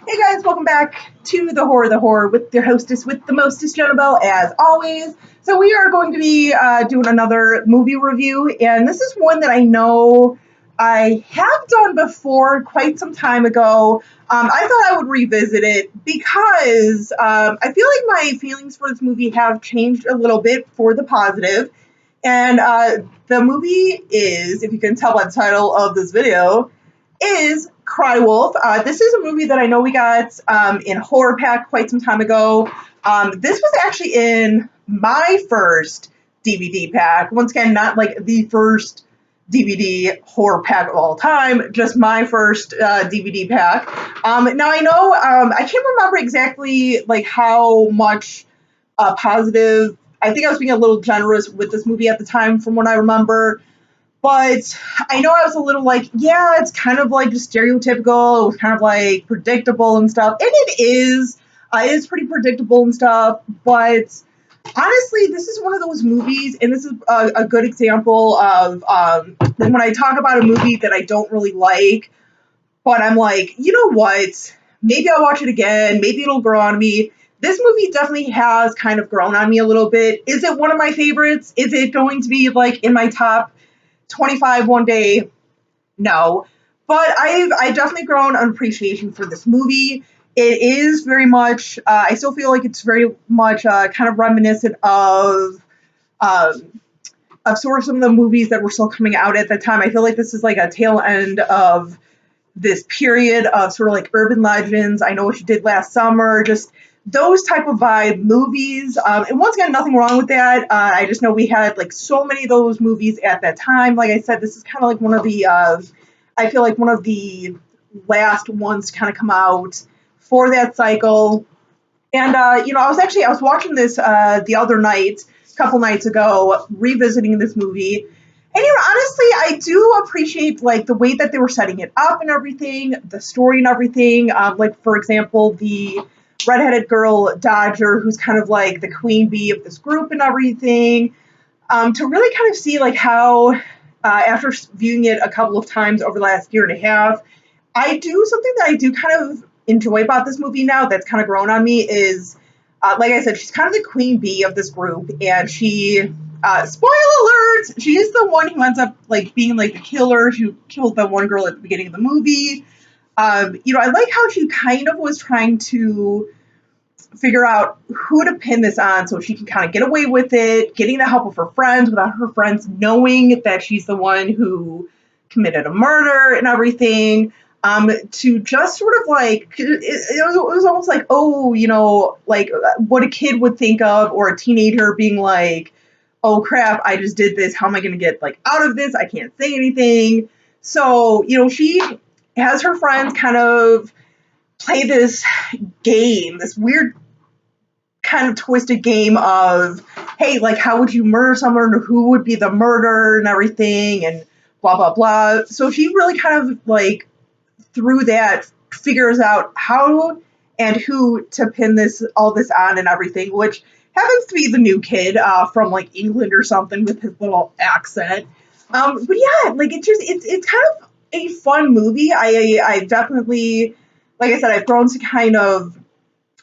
Hey guys, welcome back to the Horror with your hostess with the mostest, Jennifer, as always. So we are going to be doing another movie review, and this is one that I know I have done before quite some time ago. I thought I would revisit it because I feel like my feelings for this movie have changed a little bit for the positive. And the movie is, if you can tell by the title of this video, is Cry Wolf. This is a movie that I know we got in Horror Pack quite some time ago. This was actually in my first DVD pack. Once again, not like the first DVD horror pack of all time, just my first DVD pack. Now I know I can't remember exactly like how much positive. I think I was being a little generous with this movie at the time, from what I remember. But I know I was a little like, yeah, it's kind of like just stereotypical. It was kind of like predictable and stuff. And it is. It is pretty predictable and stuff. But honestly, this is one of those movies, and this is a good example of when I talk about a movie that I don't really like, but I'm like, you know what? Maybe I'll watch it again. Maybe it'll grow on me. This movie definitely has kind of grown on me a little bit. Is it one of my favorites? Is it going to be like in my top 25 one day? No. But I've definitely grown an appreciation for this movie. It is very much, I still feel like it's very much kind of reminiscent um, of sort of some of the movies that were still coming out at the time. I feel like this is like a tail end of this period of sort of like urban legends. I Know What You Did Last Summer, just those type of vibe movies. And once again, nothing wrong with that. I just know we had like so many of those movies at that time. Like I said, this is kind of like one of the, I feel like one of the last ones to kind of come out for that cycle. And, I was watching this the other night, a couple nights ago, revisiting this movie. And honestly, I do appreciate like the way that they were setting it up and everything, the story and everything. Like for example, the redheaded girl Dodger, who's kind of like the queen bee of this group and everything. To really kind of see like how, after viewing it a couple of times over the last year and a half, I do something that I do kind of enjoy about this movie now that's kind of grown on me is, like I said, she's kind of the queen bee of this group, and she, spoiler alert, she is the one who ends up like being like the killer who killed the one girl at the beginning of the movie. I like how she kind of was trying to figure out who to pin this on so she can kind of get away with it, getting the help of her friends without her friends knowing that she's the one who committed a murder and everything. To just sort of like, it was almost like, oh, like what a kid would think of, or a teenager being like, oh crap, I just did this. How am I going to get like out of this? I can't say anything. So, she has her friends kind of play this game, this weird kind of twisted game of, hey, like, how would you murder someone? Who would be the murderer and everything, and blah, blah, blah. So she really kind of like through that figures out how and who to pin all this on and everything, which happens to be the new kid from like England or something with his little accent. But yeah, like it's kind of a fun movie. I definitely, like I said, I've grown to kind of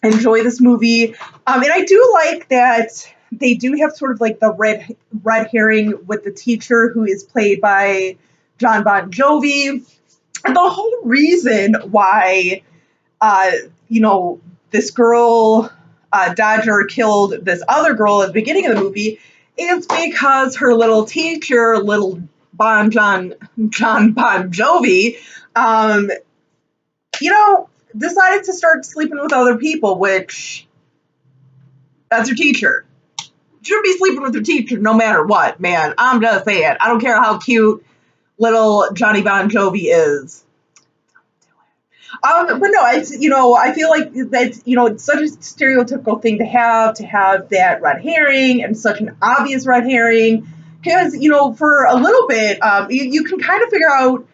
enjoy this movie. And I do like that they do have sort of like the red herring with the teacher who is played by John Bon Jovi. And the whole reason why, this girl, Dodger, killed this other girl at the beginning of the movie is because her little teacher, little John Bon Jovi, decided to start sleeping with other people, which, that's her teacher. Should be sleeping with her teacher no matter what, man. I'm just saying. I don't care how cute little Johnny Bon Jovi is. But no, I feel like that's, it's such a stereotypical thing to have that red herring, and such an obvious red herring, because, for a little bit, you can kind of figure out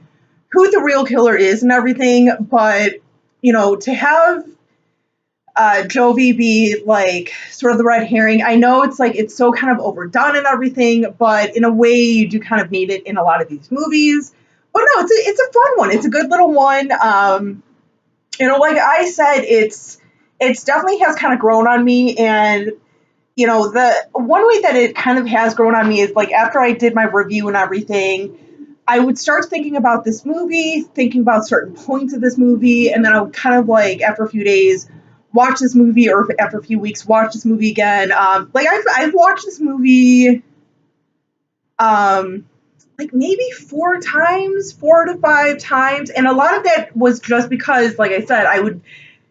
who the real killer is and everything, but, to have Jovi be like sort of the red herring, I know it's like, it's so kind of overdone and everything, but in a way you do kind of need it in a lot of these movies. But no, it's a fun one. It's a good little one. like I said, it's definitely has kind of grown on me. And the one way that it kind of has grown on me is like after I did my review and everything, I would start thinking about this movie, thinking about certain points of this movie, and then I would kind of like after a few days watch this movie, or after a few weeks watch this movie again. Like I've watched this movie um like maybe 4 times, 4 to 5 times, and a lot of that was just because, like I said, I would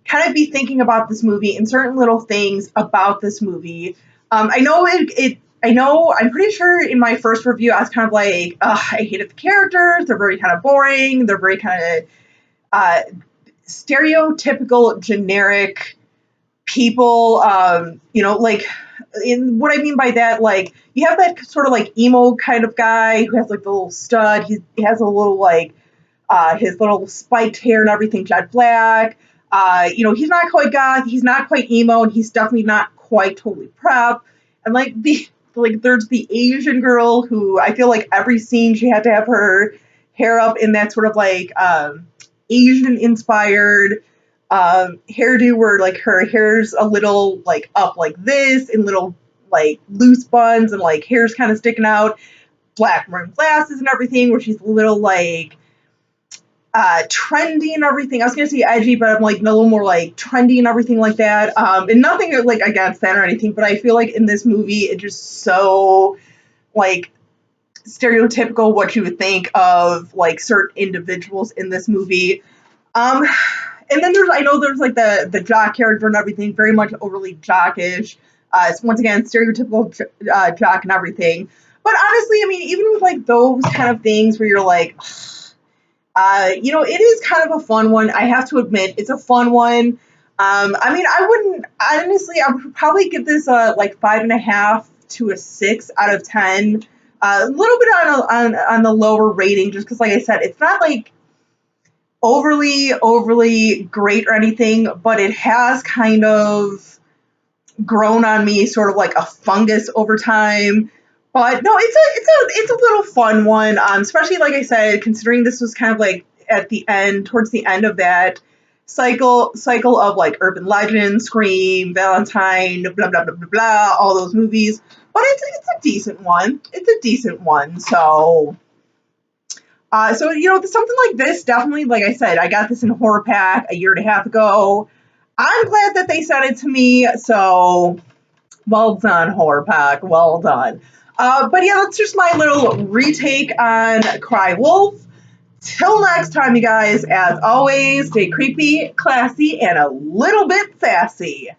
kind of be thinking about this movie and certain little things about this movie. I know I know. I'm pretty sure in my first review, I was kind of like, ugh, I hated the characters. They're very kind of boring. They're very kind of uh, stereotypical, generic people. Like, in what I mean by that, like you have that sort of like emo kind of guy who has like the little stud. He has a little like his little spiked hair and everything, jet black. He's not quite goth, he's not quite emo, and he's definitely not quite totally prep. And there's the Asian girl who I feel like every scene she had to have her hair up in that sort of like Asian inspired hairdo where like her hair's a little like up like this in little like loose buns and like hair's kind of sticking out, black rimmed glasses and everything, where she's a little like trendy and everything. I was gonna say edgy, but I'm like a little more like trendy and everything like that. And nothing like against that or anything, but I feel like in this movie it just so like stereotypical what you would think of like certain individuals in this movie. Um, and then I know there's like the jock character and everything, very much overly jockish. It's once again stereotypical jock and everything. But honestly, I mean, even with like those kind of things where you're like, it is kind of a fun one. I have to admit, it's a fun one. I mean, I wouldn't honestly. I would probably give this a like 5.5 to a 6 out of 10. A little bit on the lower rating, just because, like I said, it's not like overly great or anything, but it has kind of grown on me, sort of like a fungus over time. But no, it's a little fun one, especially like I said, considering this was kind of like at the end, towards the end of that cycle of like Urban Legend, Scream, Valentine, blah blah blah blah blah, all those movies. But it's a decent one. It's a decent one. So something like this, definitely, like I said, I got this in Horror Pack a year and a half ago. I'm glad that they sent it to me. So well done, Horror Pack. Well done. But yeah, that's just my little retake on Cry Wolf. Till next time, you guys, as always, stay creepy, classy, and a little bit sassy.